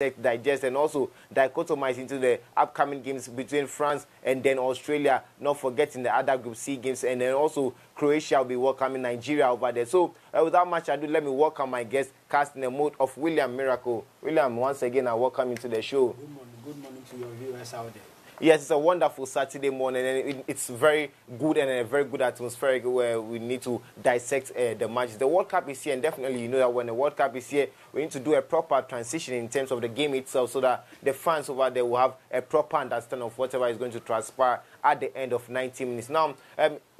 digest, and also dichotomize into the upcoming games between France and then Australia, not forgetting the other Group C games, and then also Croatia will be welcoming Nigeria over there. So without much ado, let me welcome my guest, cast in the mode of William Miracle. William, once again, I welcome you to the show. Good morning to your viewers out there. Yes, it's a wonderful Saturday morning, and it's very good and a very good atmosphere where we need to dissect the matches. The World Cup is here, and definitely you know that when the World Cup is here, we need to do a proper transition in terms of the game itself so that the fans over there will have a proper understanding of whatever is going to transpire at the end of 90 minutes. Now,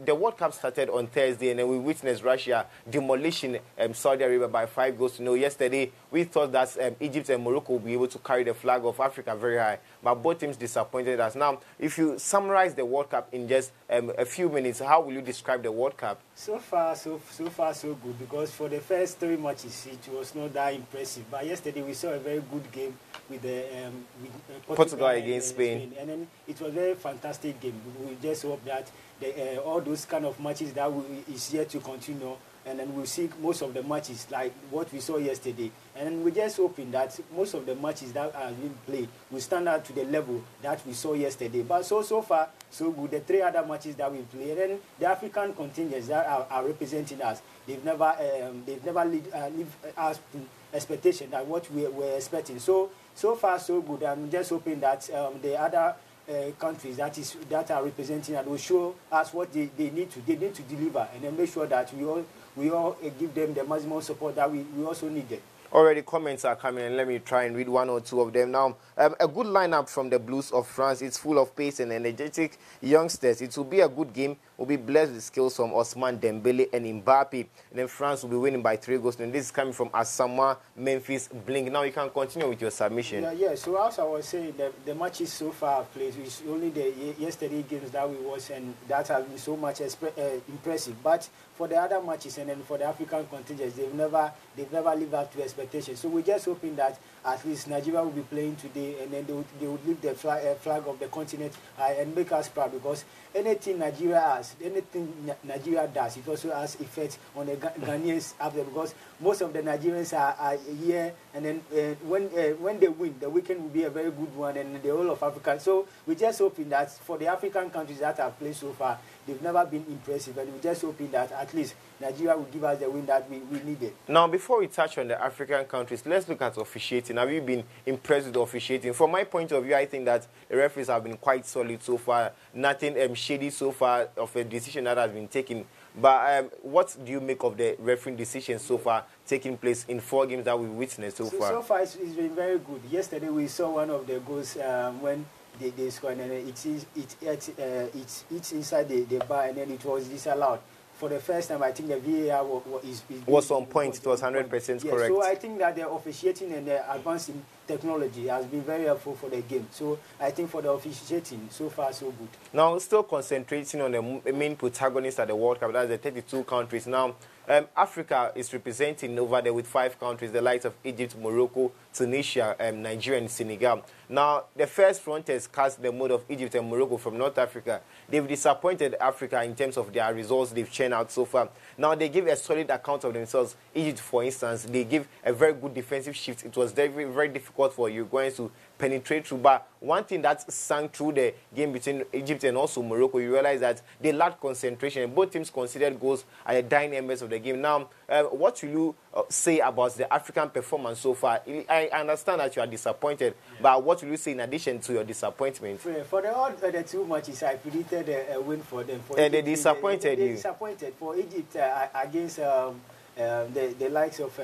the World Cup started on Thursday, and then we witnessed Russia demolishing Saudi Arabia by 5-0. Yesterday, we thought that Egypt and Morocco would be able to carry the flag of Africa very high, but both teams disappointed us. Now, if you summarize the World Cup in just a few minutes, how will you describe the World Cup? So far, so good, because for the first 3 matches, it was not that impressive. But yesterday, we saw a very good game with Portugal against Spain. And then it was a very fantastic game. We just hope that all those kind of matches that is yet to continue, and then we'll see most of the matches like what we saw yesterday. And we're just hoping that most of the matches that are being played will stand out to the level that we saw yesterday. But so far, so good. The 3 other matches that we played, and then the African contingents that are representing us, they've never lived us to expectation that what we were expecting. So far, so good. I'm just hoping that the other countries that are representing and will show us what they need to deliver, and then make sure that we all give them the maximum support that we also needed. Already comments are coming, and let me try and read 1 or 2 of them. Now, a good lineup from the Blues of France. It's full of pace and energetic youngsters. It will be a good game. We'll be blessed with skills from Ousmane Dembele and Mbappe. And then France will be winning by 3-0. And this is coming from Asamoah Memphis Blink. Now you can continue with your submission. Yeah. So as I was saying, the matches so far played, it's only the yesterday games that we watched, and that has been so much impressive. But for the other matches and then for the African contingents, they've never lived up to expectations. So we're just hoping that at least Nigeria will be playing today, and then they would lift the flag of the continent and make us proud, because anything Nigeria does, it also has effect on the Ghanaians out there, because most of the Nigerians are here, and then when they win, the weekend will be a very good one, and the whole of Africa. So we're just hoping that for the African countries that have played so far, they've never been impressive, and we're just hoping that at least Nigeria will give us the win that we needed. Now, before we touch on the African countries, let's look at officiating. Have you been impressed with officiating? From my point of view, I think that the referees have been quite solid so far. Nothing shady so far of a decision that has been taken. But what do you make of the refereeing decisions so far taking place in 4 games that we've witnessed so far? So far, it's been very good. Yesterday, we saw one of the goals when they scored, and it's inside the bar, and then it was disallowed. For the first time, I think the VAR was on point. It was 100% correct. So I think that the officiating and the advancing technology has been very helpful for the game. So I think for the officiating, so far so good. Now, still concentrating on the main protagonists at the World Cup, that's the 32 countries. Now, Africa is representing over there with 5 countries, the likes of Egypt, Morocco, Tunisia, Nigeria, and Senegal. Now, the first fronters cast the mode of Egypt and Morocco from North Africa. They've disappointed Africa in terms of their results they've churned out so far. Now, they give a solid account of themselves. Egypt, for instance, they give a very good defensive shift. It was very, very difficult for Uruguayans to penetrate through. But one thing that sank through the game between Egypt and also Morocco, you realize that they lacked concentration, and both teams considered goals at the dying embers of the game. Now, what will you say about the African performance so far? I understand that you are disappointed, but what will you say in addition to your disappointment? For the 2 matches, I predicted a win for them. They disappointed you? They disappointed. For Egypt against the likes of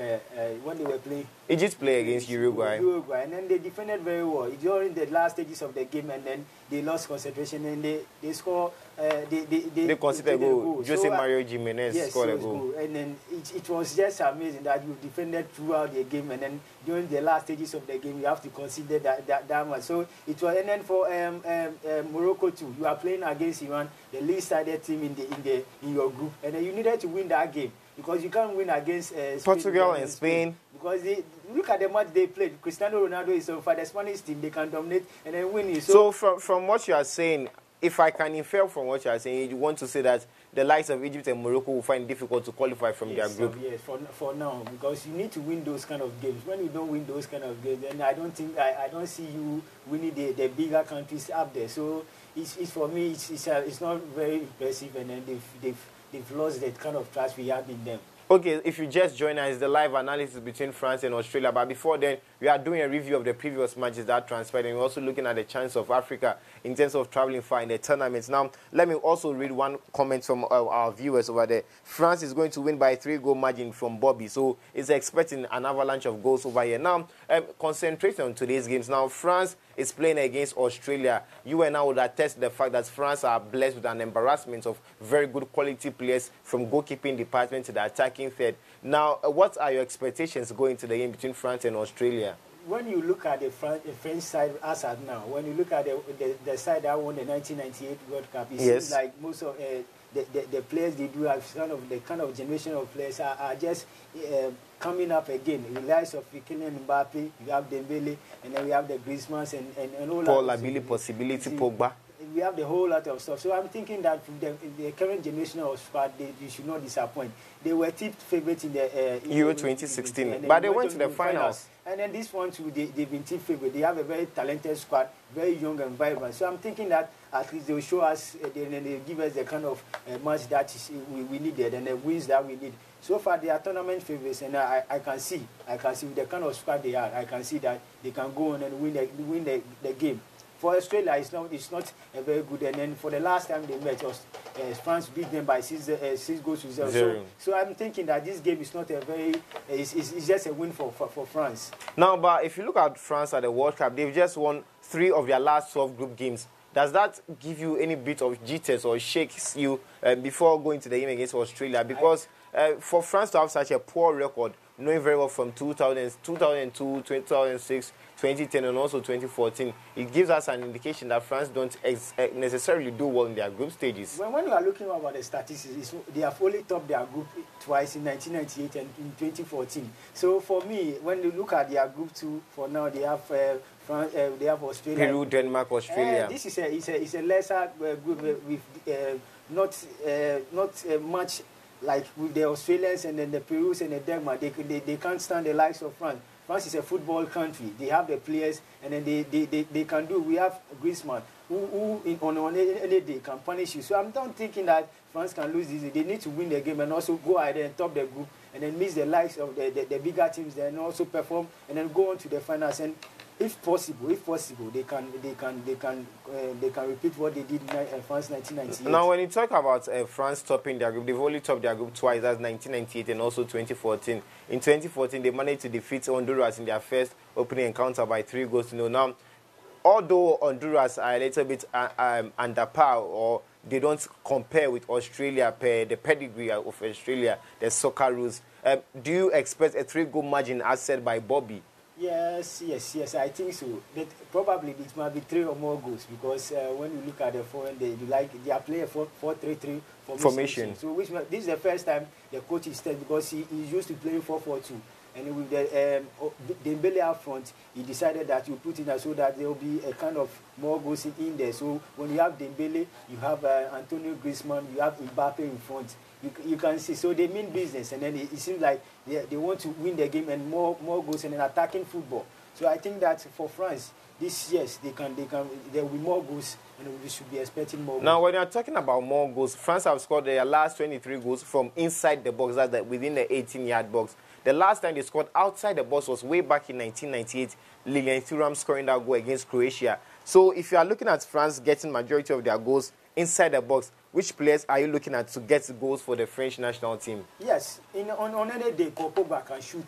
when they were playing. Egypt play against Uruguay, and then they defended very well during the last stages of the game, and then they lost concentration, and they score. They conceded a goal. Jose Mario Gimenez scored a goal. And then it was just amazing that you defended throughout the game, and then during the last stages of the game, you have to consider that much. So it was, and then for Morocco too, you are playing against Iran, the least-sided team in your group, and then you needed to win that game, because you can't win against Portugal and Spain. Because look at the match they played. Cristiano Ronaldo is for the Spanish team. They can dominate and then win it. So from what you are saying, if I can infer from what you are saying, you want to say that the likes of Egypt and Morocco will find it difficult to qualify from their group. Yes, for now, because you need to win those kind of games. When you don't win those kind of games, then I don't see you winning the bigger countries up there. So it's for me, it's not very impressive, and then they've lost that kind of trust we have in them. Okay, if you just join us, the live analysis between France and Australia. But before then, we are doing a review of the previous matches that transpired, and we're also looking at the chance of Africa in terms of traveling far in the tournaments. Now, let me also read one comment from our viewers over there. France is going to win by a 3-goal margin from Bobby, so it's expecting an avalanche of goals over here. Now, concentrating on today's games. Now, France is playing against Australia. You and I would attest the fact that France are blessed with an embarrassment of very good quality players from goalkeeping department to the attacking third. Now, what are your expectations going to the game between France and Australia? When you look at the French side as at now, when you look at the side that won the 1998 World Cup, it seems like most of the players they do have the kind of generation of players are just coming up again. The likes of Kylian Mbappe, you have Dembele, and then we have the Griezmann and all Paul Labile, possibility Pogba. We have the whole lot of stuff. So I'm thinking that the current generation of squad, they should not disappoint. They were tipped favorites in the Euro 2016, but they went to the finals. And then this one too, they've been tipped favorite. They have a very talented squad, very young and vibrant. So I'm thinking that at least they'll show us, they'll give us the kind of match that we needed and the wins that we need. So far, they are tournament favorites, and I can see with the kind of squad they are, I can see that they can go on and win the game. For Australia, it's not a very good. And then for the last time they met, France beat them by 6 goals to 0. So I'm thinking that this game is not a very. It's just a win for France. Now, but if you look at France at the World Cup, they've just won 3 of their last 12 group games. Does that give you any bit of jitters or shakes you before going to the game against Australia? Because for France to have such a poor record, knowing very well from 2002, 2006, 2010 and also 2014, it gives us an indication that France don't necessarily do well in their group stages. When you are looking about the statistics, they have only topped their group twice in 1998 and in 2014. So for me, when you look at their group 2, for now they have France, they have Australia, Peru, Denmark, Australia. This is a lesser group with not much like with the Australians and then the Perus and the Denmark. They can't stand the likes of France. France is a football country. They have the players, and then they can do. We have Griezmann, who on any day can punish you. So I'm not thinking that France can lose this. They need to win the game and also go ahead and top the group, and then miss the likes of the bigger teams, there and also perform, and then go on to the finals. And if possible, they can repeat what they did in France 1998. Now, when you talk about France topping their group, they've only topped their group twice. That's 1998 and also 2014. In 2014, they managed to defeat Honduras in their first opening encounter by 3 goals to 0. Now, although Honduras are a little bit under par, or they don't compare with Australia, the pedigree of Australia, the soccer rules, do you expect a 3-goal margin as said by Bobby? Yes, I think so. But probably it might be 3 or more goals because when you look at the foreign, they are playing a 4-3-3 formation. So this is the first time the coach is tested because he's used to playing 4-4-2. And with the Dembele up front, he decided that you put in there so that there will be a kind of more goals in there. So when you have Dembele, you have Antonio Griezmann, you have Mbappe in front. You can see, so they mean business, and then it seems like they want to win the game and more goals and an attacking football. So I think that for France, there will be more goals, and we should be expecting more goals. Now, when you're talking about more goals, France have scored their last 23 goals from inside the box, that's within the 18-yard box. The last time they scored outside the box was way back in 1998, Lilian Thuram scoring that goal against Croatia. So if you are looking at France getting majority of their goals inside the box, which players are you looking at to get goals for the French national team? Yes, on any day, Pogba can shoot.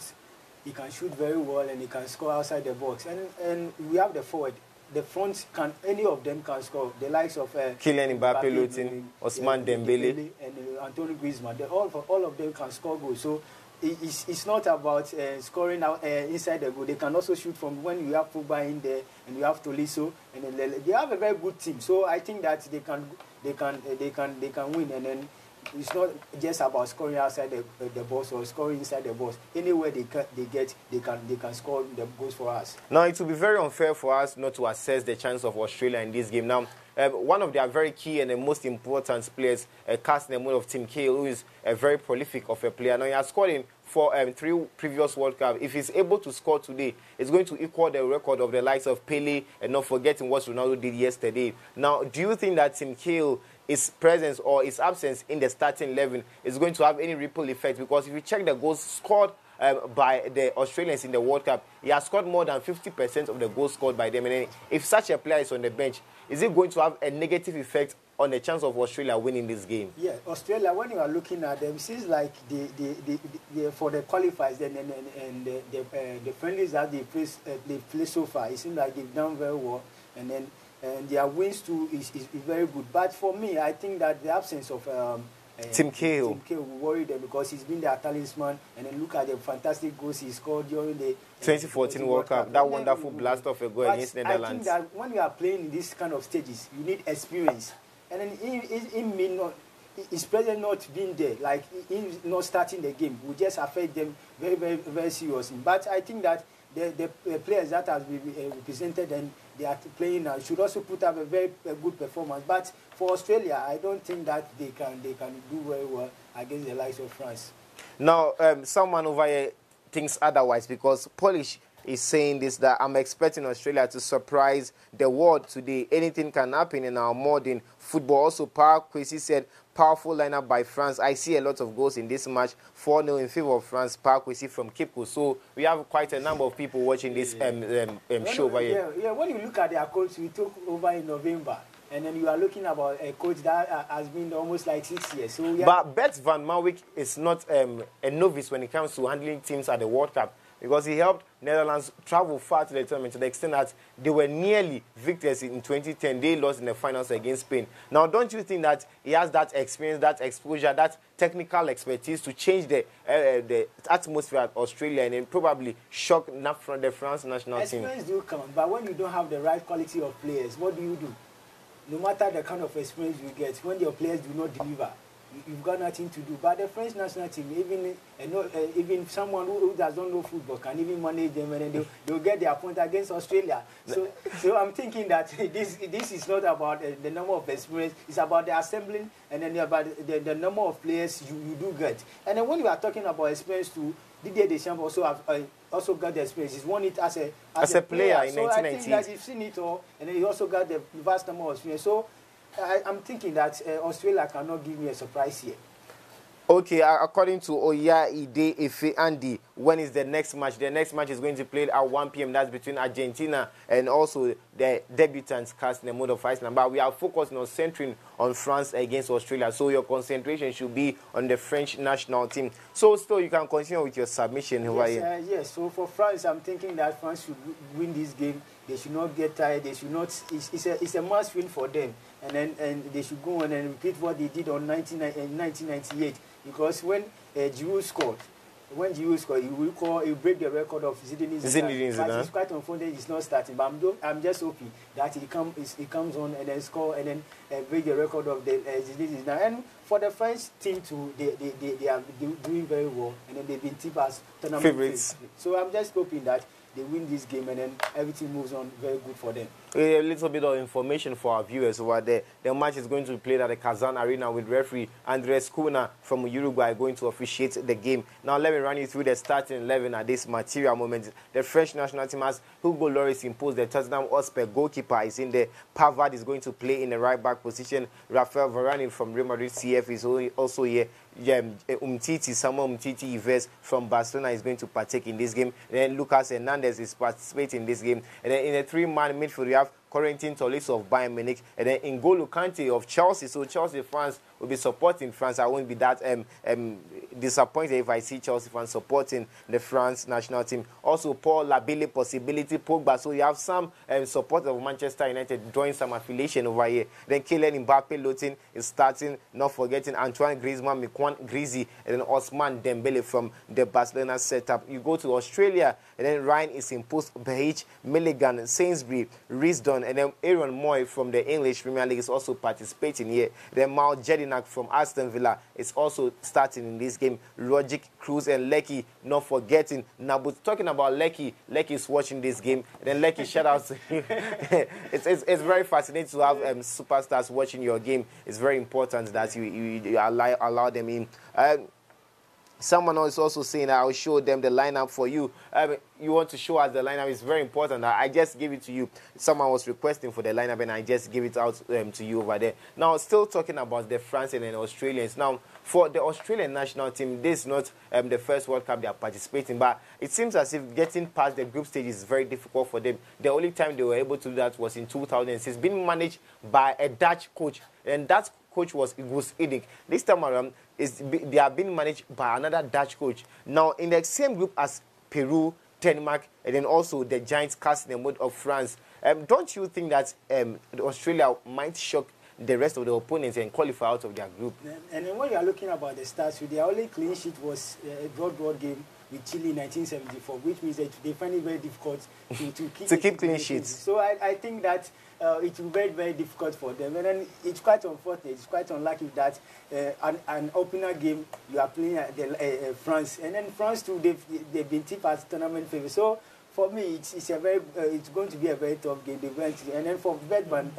He can shoot very well and he can score outside the box. And we have the forward. The front, any of them can score. The likes of Kylian Mbappe, Lutin, Ousmane Dembele, and Antonio Griezmann. All of them can score goals. So it's not about scoring out inside the goal. They can also shoot from when you have Pogba in there and you have Tolisso, and then they have a very good team. So I think that they can win, and then it's not just about scoring outside the box or scoring inside the box. Anywhere they can score the goals for us. Now, it will be very unfair for us not to assess the chance of Australia in this game. Now, one of their very key and the most important players, cast in the mode of Tim Cahill, who is a very prolific of a player. Now, he has scored in for 3 previous World Cups. If he's able to score today, it's going to equal the record of the likes of Pele, and not forgetting what Ronaldo did yesterday. Now, do you think that Tim Cahill, his presence or his absence in the starting 11 is going to have any ripple effect? Because if you check the goals scored by the Australians in the World Cup, he has scored more than 50% of the goals scored by them. And if such a player is on the bench, is it going to have a negative effect on the chance of Australia winning this game? Yeah, Australia, when you are looking at them, it seems like for the qualifiers and the friendlies that they play so far, it seems like they've done very well. And their wins too is very good. But for me, I think that the absence of Tim Cahill will worry them, because he's been their talisman. And then look at the fantastic goals he scored during the 2014 World Cup. That wonderful blast off a goal against Netherlands. I think that when you are playing in this kind of stages, you need experience. And then he may not, his presence not being there, like him not starting the game, will just affect them very, very, very seriously. But I think that the players that have been represented and they are playing now should also put up a very good performance. But for Australia, I don't think that they can do very well against the likes of France. Now, someone over here thinks otherwise, because Polish is saying this, that I'm expecting Australia to surprise the world today. Anything can happen in our modern football. Also, Park Kwesi said, powerful lineup by France. I see a lot of goals in this match. 4-0 in favor of France. Park Kwesi from Kipko. So we have quite a number of people watching this show over here. Yeah, when you look at their coach, we took over in November. And then you are looking about a coach that has been almost like 6 years. So but Bert Van Marwijk is not a novice when it comes to handling teams at the World Cup, because he helped Netherlands travel far to the tournament to the extent that they were nearly victors in 2010. They lost in the finals against Spain. Now, don't you think that he has that experience, that exposure, that technical expertise to change the atmosphere at Australia and then probably shock the France national team? Experience do come, but when you don't have the right quality of players, what do? No matter the kind of experience you get, when your players do not deliver, you've got nothing to do. But the French national team, even someone who doesn't know football can even manage them, and then they'll get their point against Australia. So I'm thinking that this is not about the number of experience. It's about the assembling, and then about the number of players you do get. And then when you are talking about experience too, Didier Deschamps also got the experience. He's won it as a player in 1998. So I think that you've seen it all, and then he also got the vast number of experience. So I'm thinking that Australia cannot give me a surprise here. Okay, according to Oya Ide Efe Andy, when is the next match? The next match is going to be played at 1 p.m. That's between Argentina and also the debutants cast in the mode of Iceland. But we are focusing on centering on France against Australia. So your concentration should be on the French national team. So still, you can continue with your submission. Yes. So for France, I'm thinking that France should win this game. They should not get tired. They should not. It's a must win for them. And they should go on and repeat what they did in 1998. Because when Giroud scored, he will break the record of Zinedine Zidane. But it's quite unfortunate he's not starting. But I'm just hoping that he comes on and then score and then break the record of the Zinedine Zidane. And for the French team too, they are doing very well, and then they've been tipped as tournament favorites. So I'm just hoping that they win this game and then everything moves on very good for them. A little bit of information for our viewers over there. The match is going to be played at the Kazan Arena with referee Andres Cunha from Uruguay going to officiate the game. Now let me run you through the starting 11 at this material moment. The French national team has Hugo Lloris imposed. The Tottenham Hotspur goalkeeper is in there. Pavard is going to play in the right back position. Rafael Varane from Real Madrid CF is also here. Samuel Umtiti Yves from Barcelona is going to partake in this game. And then Lucas Hernandez is participating in this game. And then in a 3-man midfield, we have Corentin Tolisso of Bayern Munich, and then N'Golo Kante of Chelsea. So Chelsea fans will be supporting France. I won't be that disappointed if I see Chelsea fans supporting the France national team. Also, Paul Labile, possibility Pogba. So you have some supporters of Manchester United drawing some affiliation over here. Then Kylian Mbappe Lotin is starting. Not forgetting Antoine Griezmann, Miquan Griezmann, and then Ousmane Dembele from the Barcelona setup. You go to Australia, and then Ryan is imposed. Behich, Milligan, Sainsbury, Risdon, and then Aaron Moy from the English Premier League is also participating here. Then Mal Jedinak from Aston Villa is also starting in this game. game. Logic, Cruz, and Lecky not forgetting. Now, but talking about Lecky is watching this game. Then Lecky, shout out to you. It's very fascinating to have superstars watching your game. It's very important that you allow them in. Someone is also saying that I'll show them the lineup for you. You want to show us the lineup? It's very important. I just give it to you. Someone was requesting for the lineup, and I just give it out to you over there. Now, still talking about the France and the Australians. Now, for the Australian national team, this is not the first World Cup they are participating, but it seems as if getting past the group stage is very difficult for them. The only time they were able to do that was in 2006, being managed by a Dutch coach, and that coach was Gus Hiddink. This time around, they are being managed by another Dutch coach. Now, in the same group as Peru, Denmark, and then also the Giants cast in the mode of France. Don't you think that Australia might shock the rest of the opponents and qualify out of their group? And then when you are looking about the stats, their only clean sheet was a draw game with Chile in 1974, which means that they find it very difficult to keep clean sheets. So I think that it will be very, very difficult for them. And then it's quite unfortunate, it's quite unlucky that an opener game you are playing France. And then France too, they've been tipped as tournament favourites. So for me, it's going to be a very tough game. And then for Bedman,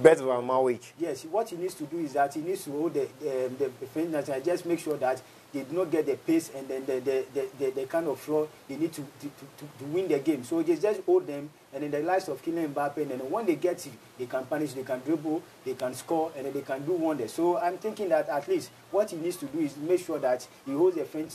Better than Mawick. Yes, what he needs to do is that he needs to hold the French national and just make sure that they do not get the pace and then the kind of flow they need to win the game. So they just hold them, and in the likes of Kylian Mbappe, and then when they get it, they can punish, they can dribble, they can score, and then they can do wonders. So I'm thinking that at least what he needs to do is make sure that he holds the French,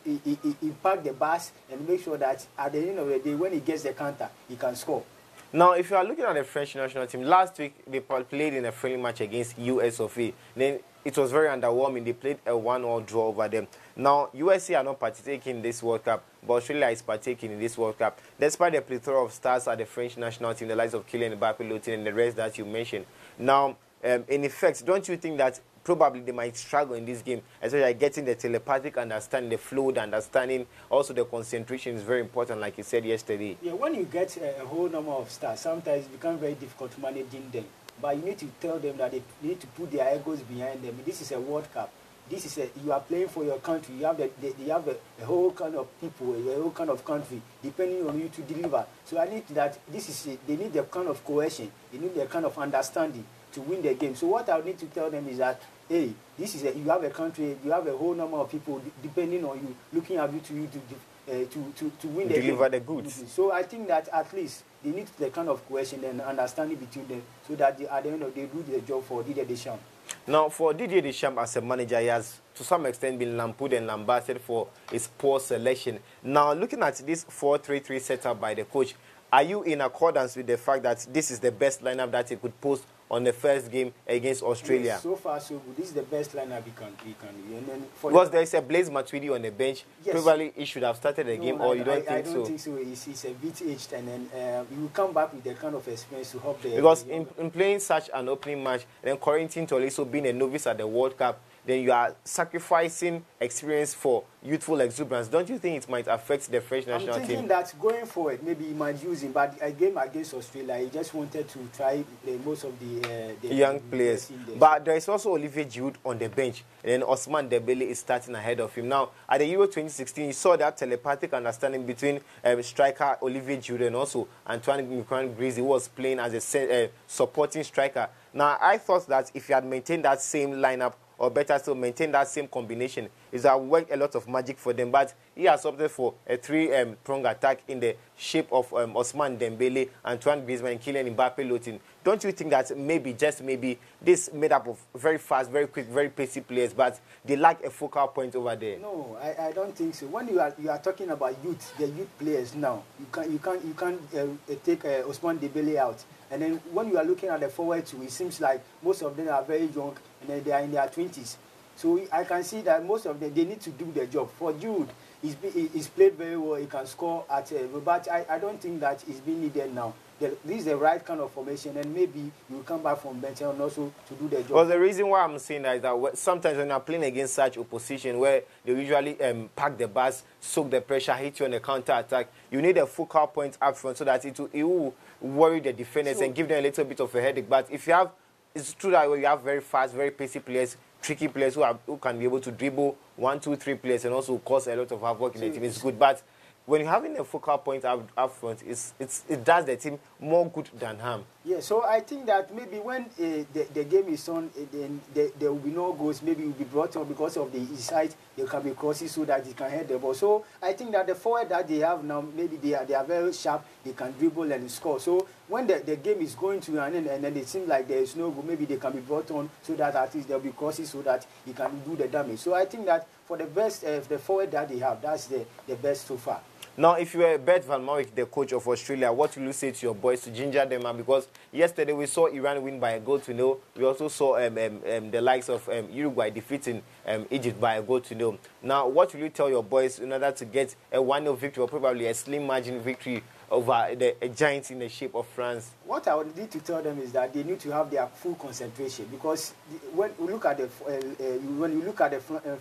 he pack the bus, and make sure that at the end of the day, when he gets the counter, he can score. Now, if you are looking at the French national team, last week they played in a friendly match against US of A. Then it was very underwhelming. They played a 1-1 draw over them. Now, USA are not participating in this World Cup, but Australia is partaking in this World Cup. Despite the plethora of stars at the French national team, the likes of Kylian Mbappe, Lottin, and the rest that you mentioned. Now, in effect, don't you think that probably they might struggle in this game, especially getting the telepathic understanding, the flow, the understanding, also the concentration is very important, like you said yesterday. Yeah, when you get a whole number of stars, sometimes it becomes very difficult managing them. But you need to tell them that they need to put their egos behind them. This is a World Cup. You are playing for your country. You have a whole kind of people, a whole kind of country depending on you to deliver. So I need that. They need the kind of cohesion. They need the kind of understanding to win the game. So what I need to tell them is that, hey, you have a country, you have a whole number of people depending on you, looking at you to win the game. Deliver the goods. So I think that at least they need the kind of cohesion and understanding between them, so that at the end of the day, they do the job for Didier Deschamps. Now, for Didier Deschamps as a manager, he has to some extent been lampooned and lambasted for his poor selection. Now, looking at this 4-3-3 setup by the coach, are you in accordance with the fact that this is the best lineup that he could post on the first game against Australia? Yes, so far, so good. This is the best lineup he can. And then because there is a Blaise Matuidi on the bench. Yes. Probably he should have started the game, or you don't think so? I don't think so. He's a bit aged, and then he will come back with the kind of experience to help the... Because in playing such an opening match, and then Corentin Tolisso being a novice at the World Cup, then you are sacrificing experience for youthful exuberance. Don't you think it might affect the French national team? I'm thinking that going forward, maybe he might use him, but a game against Australia, he just wanted to try most of the young players. But there is also Olivier Giroud on the bench, and then Ousmane Dembele is starting ahead of him. Now, at the Euro 2016, you saw that telepathic understanding between striker Olivier Giroud and also Antoine Griezmann, who was playing as a supporting striker. Now, I thought that if you had maintained that same lineup, or better still, maintain that same combination, is that worked a lot of magic for them. But he has opted for a three-pronged attack in the shape of Ousmane Dembele, Antoine Griezmann, and Kylian Mbappe Lottin. Don't you think that maybe, just maybe, this made up of very fast, very quick, very pacey players, but they lack a focal point over there? No, I don't think so. When you are talking about youth, the youth players now, you can't take Ousmane Dembele out. And then when you are looking at the forward too, it seems like most of them are very young and then they are in their 20s. So I can see that most of them, they need to do their job. For Jude, he's played very well. He can score at but I don't think that he's being needed now. This is the right kind of formation, and maybe you will come back from bench and also to do the job. Well, the reason why I'm saying that is that sometimes when you're playing against such opposition where they usually pack the bus, soak the pressure, hit you on the counter-attack, you need a focal point up front so that it will worry the defenders and give them a little bit of a headache. But if you have, it's true that you have very fast, very pacey players, tricky players who can be able to dribble 1, 2, 3 players and also cause a lot of havoc in the team. It's good, but when you're having a focal point up front, it does the team more good than harm. Yeah, so I think that maybe when the game is on, then there will be no goals. Maybe it will be brought on because of the side. There can be crosses so that it can head the ball. So I think that the forward that they have now, maybe they are very sharp. They can dribble and score. So when the game is going to an end and then it seems like there is no goal, maybe they can be brought on so that at least there will be crosses so that he can do the damage. So I think that for the best, the forward that they have, that's the best so far. Now, if you were Bert Van Marwijk, the coach of Australia, what will you say to your boys to ginger them up? Because yesterday we saw Iran win by 1-0. We also saw the likes of Uruguay defeating Egypt by 1-0. Now, what will you tell your boys in order to get a 1-0 victory or probably a slim margin victory over a giant in the shape of France? What I would need to tell them is that they need to have their full concentration, because when you look at the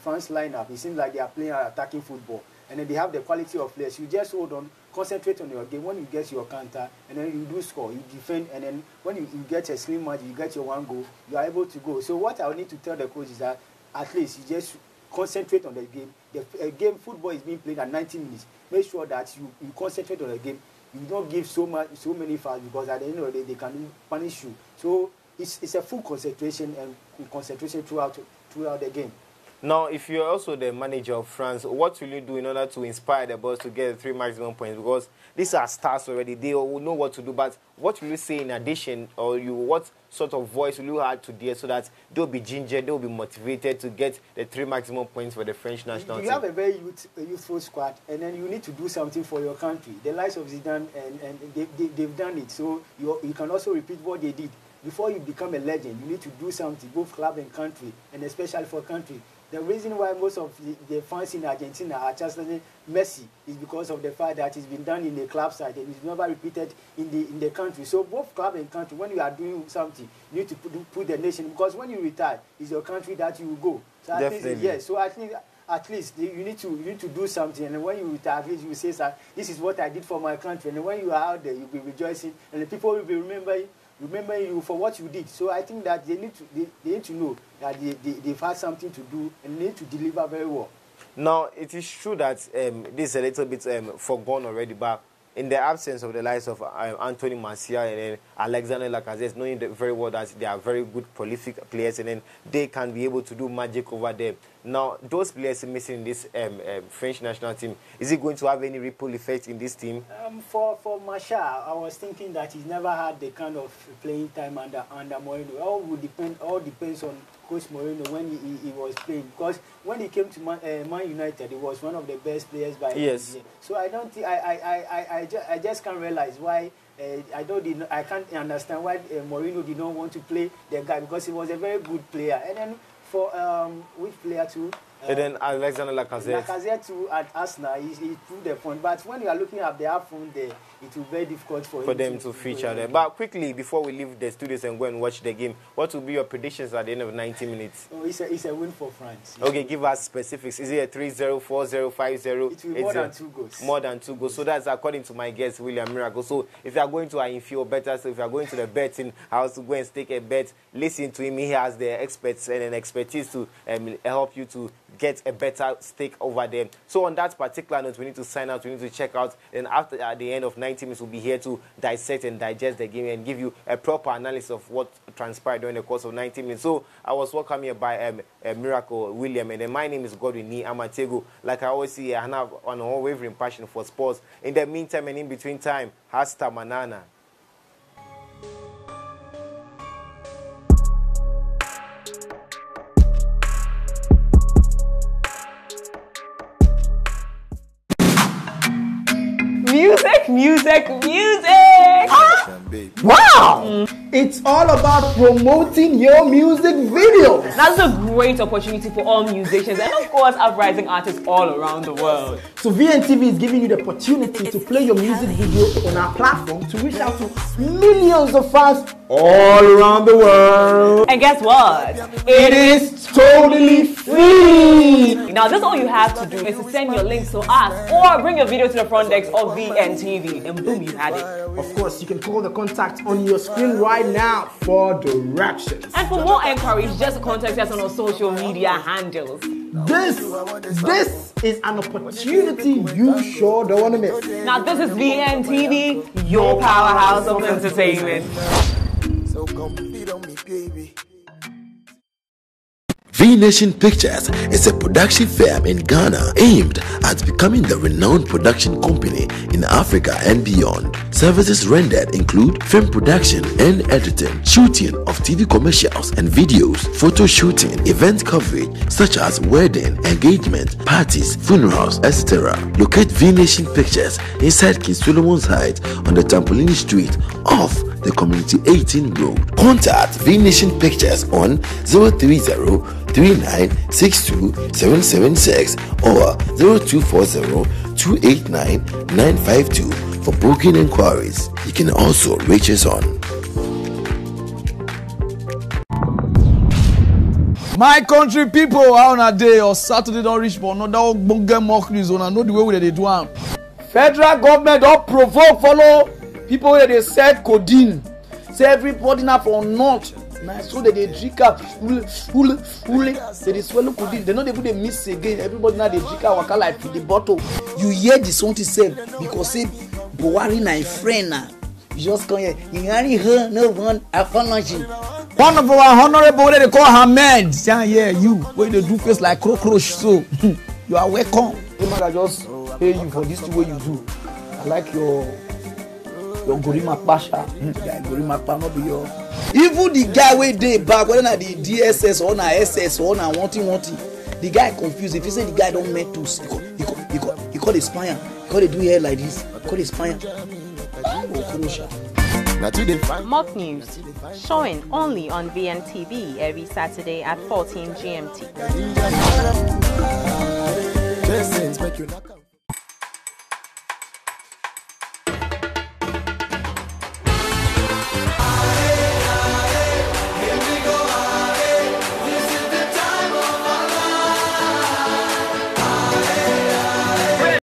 France lineup, it seems like they are playing attacking football. And then they have the quality of players. You just hold on, concentrate on your game. When you get your counter, and then you do score, you defend, and then when you get a slim margin, you get your 1 goal, you are able to go. So what I need to tell the coach is that at least you just concentrate on the game. The football is being played at 90 minutes. Make sure that you concentrate on the game. You don't give so many fouls, because at the end of the day, they can punish you. So it's a full concentration and concentration throughout the game. Now, if you're also the manager of France, what will you do in order to inspire the boys to get the 3 maximum points? Because these are stars already. They will know what to do. But what will you say in addition, or what sort of voice will you add to there so that they'll be ginger, they'll be motivated to get the 3 maximum points for the French national team? You have a very youthful squad, and then you need to do something for your country. The likes of Zidane, and they've done it. So you can also repeat what they did. Before you become a legend, you need to do something, both club and country, and especially for country. The reason why most of the fans in Argentina are chanting Messi is because of the fact that it's been done in the club side and it's never repeated in the country. So both club and country, when you are doing something, you need to put the nation, because when you retire, it's your country that you will go. So at least, yes. So I think at least you need to do something, and when you retire, at least you say, "Sir, this is what I did for my country." And when you are out there, you'll be rejoicing, and the people will be remembering you for what you did. So I think that they need to know that they've had something to do and need to deliver very well. Now, it is true that this is a little bit forgone already, but in the absence of the likes of Anthony Martial and Alexander Lacazette, knowing very well that they are very good, prolific players, and then they can be able to do magic over there. Now, those players missing in this French national team, is it going to have any ripple effect in this team? For Martial, I was thinking that he's never had the kind of playing time under Mourinho. All depends on Coach Mourinho when he was playing, because when he came to Man United, he was one of the best players by yes. So I don't think I just can't realize why. I can't understand why Mourinho did not want to play the guy, because he was a very good player. And then for which player too? And then Alexander Lacazette. Lacazette too at Arsenal, he proved the point. But when you are looking at the up front there, it will be very difficult for them to feature there. But quickly, before we leave the studios and go and watch the game, what will be your predictions at the end of 90 minutes? Oh, it's a win for France. Okay, give us specifics. Is it a 3-0, 4-0, 5-0? It will be more than 2 goals. More than 2 goals. So that's according to my guest, William Miracle. So if you are going to Infio Better, so if you are going to the betting house to go and stake a bet, listen to him. He has the experts and an expertise to help you to get a better stake over there. So on that particular note, we need to sign out, we need to check out, and after at the end of 90 minutes, we'll be here to dissect and digest the game and give you a proper analysis of what transpired during the course of 90 minutes. So I was welcomed here by Miracle William, and then my name is Godwin Ni Amatego. Like I always say, I have an unwavering passion for sports. In the meantime and in between time, hasta manana. Music! Wow! It's all about promoting your music videos. That's a great opportunity for all musicians and of course uprising artists all around the world. So VNTV is giving you the opportunity to play your music video on our platform to reach out to millions of fans all around the world. And guess what? It is totally free. Now this all you have to do is to send your links to us or bring your video to the front desk of VNTV and boom, you had it. Of course, you can call the contact on your screen screen right now for directions. And for more enquiries, just contact us on our social media handles. This is an opportunity you sure don't want to miss. Now this is VNTV, your powerhouse of entertainment. So come feed on me, baby. V Nation Pictures is a production firm in Ghana aimed at becoming the renowned production company in Africa and beyond. Services rendered include film production and editing, shooting of TV commercials and videos, photo shooting, event coverage such as wedding, engagement, parties, funerals, etc. Locate V Nation Pictures inside King Solomon's Heights on the Tampolini Street off the Community 18 Road. Contact V Nation Pictures on 030-3962-776 or 0240-289-952 for booking inquiries. You can also reach us on my country people. How on a day or Saturday don't reach for another bunga mock news on. I know the way they do am. Federal government don't provoke follow people where they said codeine. Say everybody now from north. Now so they drink up they swallow codeine. They know they put the miss again. Everybody now they drink up waka like the bottle. You hear the song to say because say Buhari na friend na. You just come here. You marry her, no one apology. One of our honorable they call Hamed. Say yeah, you where they do face like cockroach. So you are welcome. The man I just pay you for this way you do. I like your Gorima Pasha. Yeah, Gorima Pasha not be your. Even the guy wey dey back, whether na the DSS or na SS or na wanting, the guy confused. If you say the guy don't met us, he call the spy. He call the do hair like this. He call the spy. Mock news showing only on VNTV every Saturday at 14 GMT.